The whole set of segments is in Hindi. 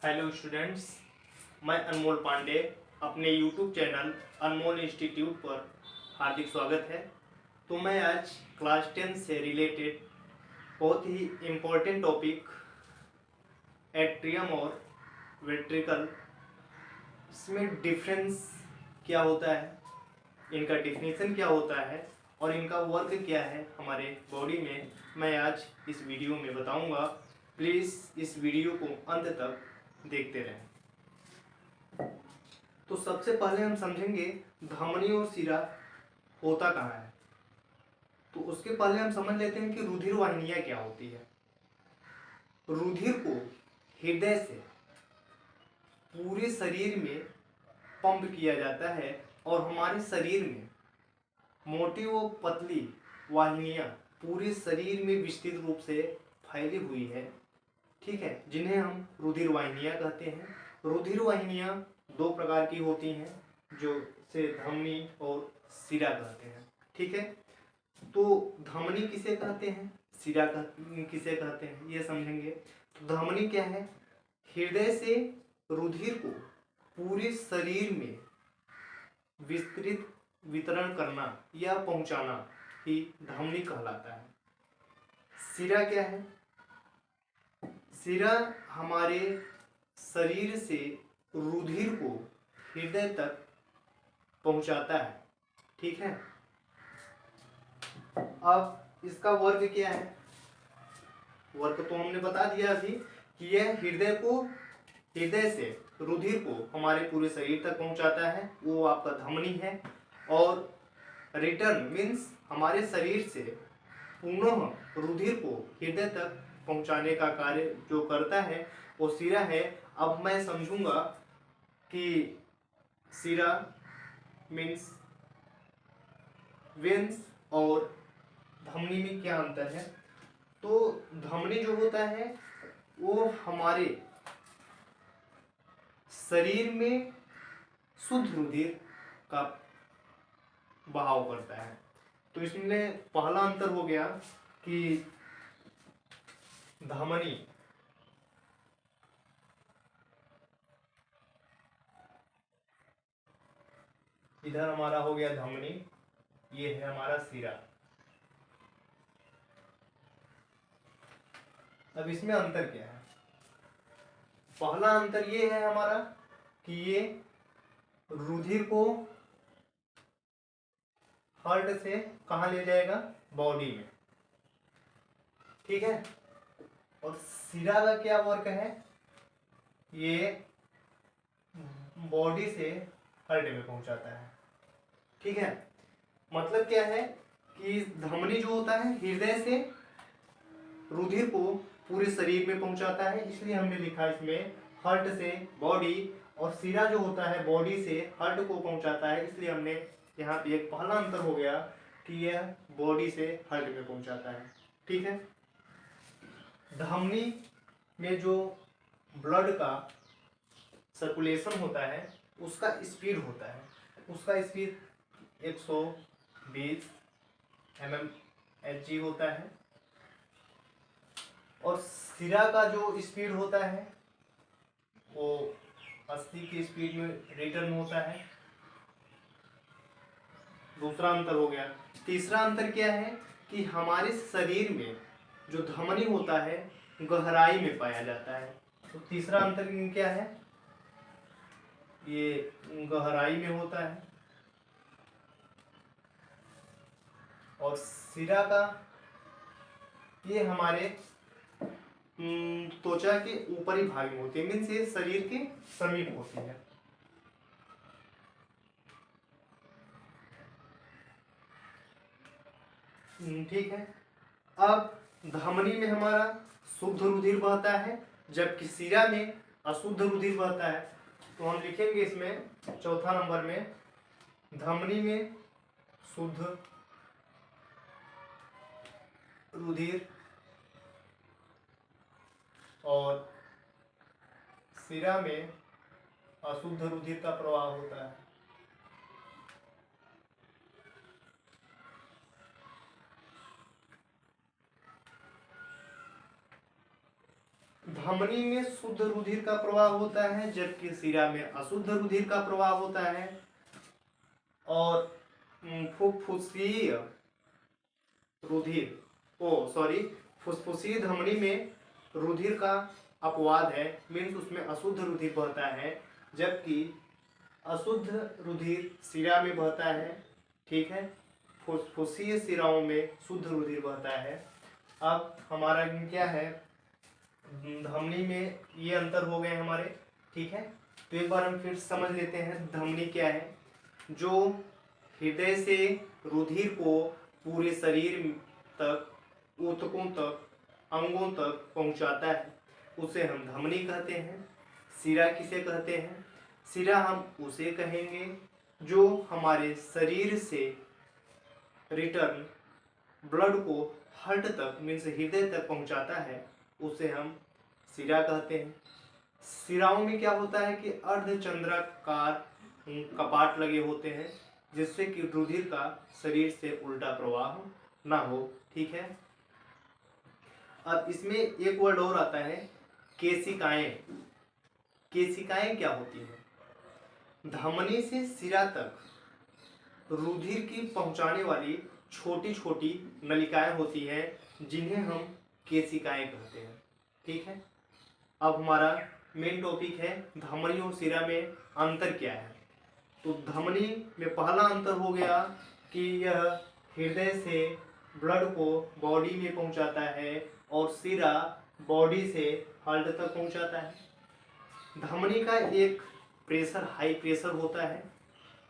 हेलो स्टूडेंट्स, मैं अनमोल पांडे अपने यूट्यूब चैनल अनमोल इंस्टीट्यूट पर हार्दिक स्वागत है। तो मैं आज क्लास 10 से रिलेटेड बहुत ही इम्पोर्टेंट टॉपिक एट्रियम और वेंट्रिकल, इसमें डिफरेंस क्या होता है, इनका डिफिनीशन क्या होता है और इनका वर्क क्या है हमारे बॉडी में, मैं आज इस वीडियो में बताऊंगा। प्लीज़ इस वीडियो को अंत तक देखते रहें। तो सबसे पहले हम समझेंगे धमनी और शिरा होता कहाँ है। तो उसके पहले हम समझ लेते हैं कि रुधिर वाहिनियाँ क्या होती है। रुधिर को हृदय से पूरे शरीर में पंप किया जाता है और हमारे शरीर में मोटी व पतली वाहिनियाँ पूरे शरीर में विस्तृत रूप से फैली हुई है, ठीक है, जिन्हें हम रुधिर वाहिनियाँ कहते हैं। रुधिर वाहिनियाँ दो प्रकार की होती हैं, जो से धमनी और शिरा कहते हैं, ठीक है। तो धमनी किसे कहते हैं, शिरा किसे कहते हैं, ये समझेंगे। तो धमनी क्या है? हृदय से रुधिर को पूरे शरीर में विस्तृत वितरण करना या पहुंचाना ही धमनी कहलाता है। शिरा क्या है? शिरा हमारे शरीर से रुधिर को हृदय तक पहुंचाता है, ठीक है। अब इसका वर्ग क्या है? वर्ग तो हमने बता दिया अभी कि यह हृदय से रुधिर को हमारे पूरे शरीर तक पहुंचाता है, वो आपका धमनी है। और रिटर्न मीन्स हमारे शरीर से पुनः रुधिर को हृदय तक पहुंचाने का कार्य जो करता है वो शिरा है। अब मैं समझूंगा कि शिरा मीन्स वेन्स और धमनी में क्या अंतर है। तो धमनी जो होता है वो हमारे शरीर में शुद्ध रुधिर का बहाव करता है। तो इसमें पहला अंतर हो गया कि धमनी इधर हमारा हो गया धमनी, ये है हमारा शिरा। अब इसमें अंतर क्या है? पहला अंतर ये है हमारा कि ये रुधिर को हार्ट से कहाँ ले जाएगा? बॉडी में, ठीक है। और शिरा का क्या वर्क है? ये बॉडी से हार्ट में पहुंचाता है, ठीक है। मतलब क्या है कि धमनी जो होता है हृदय से रुधिर को पूरे शरीर में पहुंचाता है, इसलिए हमने लिखा इसमें हार्ट से बॉडी। और शिरा जो होता है बॉडी से हार्ट को पहुंचाता है, इसलिए हमने यहाँ पे एक पहला अंतर हो गया कि यह बॉडी से हार्ट में पहुंचाता है, ठीक है। धमनी में जो ब्लड का सर्कुलेशन होता है उसका स्पीड होता है, उसका स्पीड 120 mmHg होता है। और शिरा का जो स्पीड होता है वो 80 की स्पीड में रिटर्न होता है। दूसरा अंतर हो गया। तीसरा अंतर क्या है कि हमारे शरीर में जो धमनी होता है गहराई में पाया जाता है। तो तीसरा अंतर क्या है? ये गहराई में होता है। और शिरा का ये हमारे त्वचा के ऊपरी भाग में होती है, मीन्स ये शरीर के समीप होती है। ठीक है। अब धमनी में हमारा शुद्ध रुधिर बहता है, जबकि शिरा में अशुद्ध रुधिर बहता है। तो हम लिखेंगे इसमें चौथा नंबर में, धमनी में शुद्ध रुधिर और शिरा में अशुद्ध रुधिर का प्रवाह होता है। धमनी में शुद्ध रुधिर का प्रवाह होता है जबकि शिरा में अशुद्ध रुधिर का प्रवाह होता है। और फुफ्फुसीय रुधिर फुफ्फुसीय धमनी में रुधिर का अपवाद है, मीन्स उसमें अशुद्ध रुधिर बहता है, जबकि अशुद्ध रुधिर शिरा में बहता है। ठीक है, फुफ्फुसीय शिराओं में शुद्ध रुधिर बहता है। अब हमारा क्या है, धमनी में ये अंतर हो गए हमारे। ठीक है, तो एक बार हम फिर समझ लेते हैं धमनी क्या है। जो हृदय से रुधिर को पूरे शरीर तक, ऊतकों तक, अंगों तक पहुंचाता है उसे हम धमनी कहते हैं। शिरा किसे कहते हैं? शिरा हम उसे कहेंगे जो हमारे शरीर से रिटर्न ब्लड को हार्ट तक मीन्स हृदय तक पहुंचाता है, उसे हम शिरा कहते हैं। शिराओं में क्या होता है कि अर्धचंद्राकार कपाट लगे होते हैं जिससे कि रुधिर का शरीर से उल्टा प्रवाह ना हो। ठीक है, अब इसमें एक वर्ड और आता है, केशिकाएं। केशिकाएं क्या होती हैं? धमनी से शिरा तक रुधिर की पहुंचाने वाली छोटी छोटी नलिकाएं होती हैं जिन्हें हम केशिकाएं कहते हैं। ठीक है, अब हमारा मेन टॉपिक है धमनी और शिरा में अंतर क्या है। तो धमनी में पहला अंतर हो गया कि यह हृदय से ब्लड को बॉडी में पहुंचाता है और शिरा बॉडी से हार्ट तक पहुंचाता है। धमनी का एक प्रेशर, हाई प्रेशर होता है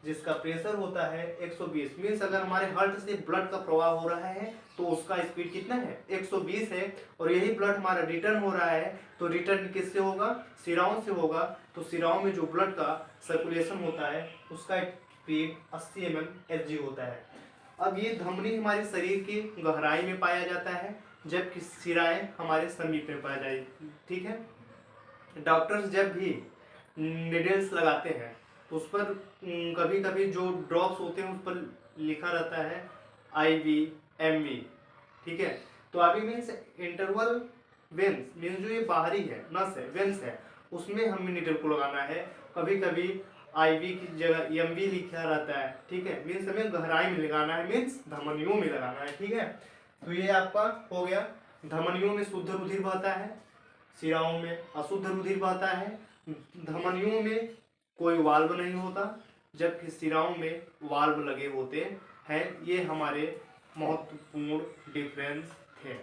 जिसका प्रेशर होता है 120। मीन्स अगर हमारे हार्ट से ब्लड का प्रवाह हो रहा है तो उसका स्पीड कितना है? 120 है। और यही ब्लड हमारा रिटर्न हो रहा है तो रिटर्न किससे होगा? शिराओं से होगा। तो शिराओं में जो ब्लड का सर्कुलेशन होता है उसका स्पीड 80 mm/Hg होता है। अब ये धमनी हमारे शरीर की गहराई में पाया जाता है जबकि शिराएं हमारे समीप में पाया जाएगी। ठीक है, डॉक्टर्स जब भी निडल्स लगाते हैं तो उस पर कभी कभी जो ड्रॉप्स होते हैं उस पर लिखा रहता है IV MV। ठीक है, तो IV means interval veins, means जो ये बाहरी है नस है, वेन्स है, उसमें हमें निडल को लगाना है। कभी कभी IV की जगह MV लिखा रहता है। ठीक है, मीन्स हमें गहराई में लगाना है, मीन्स धमनियों में लगाना है। ठीक है, तो ये आपका हो गया। धमनियों में शुद्ध रुधिर बहता है, शिराओं में अशुद्ध रुधिर बहता है। धमनियों में कोई वाल्व नहीं होता जबकि शिराओं में वाल्व लगे होते हैं। ये हमारे महत्वपूर्ण डिफरेंस थे।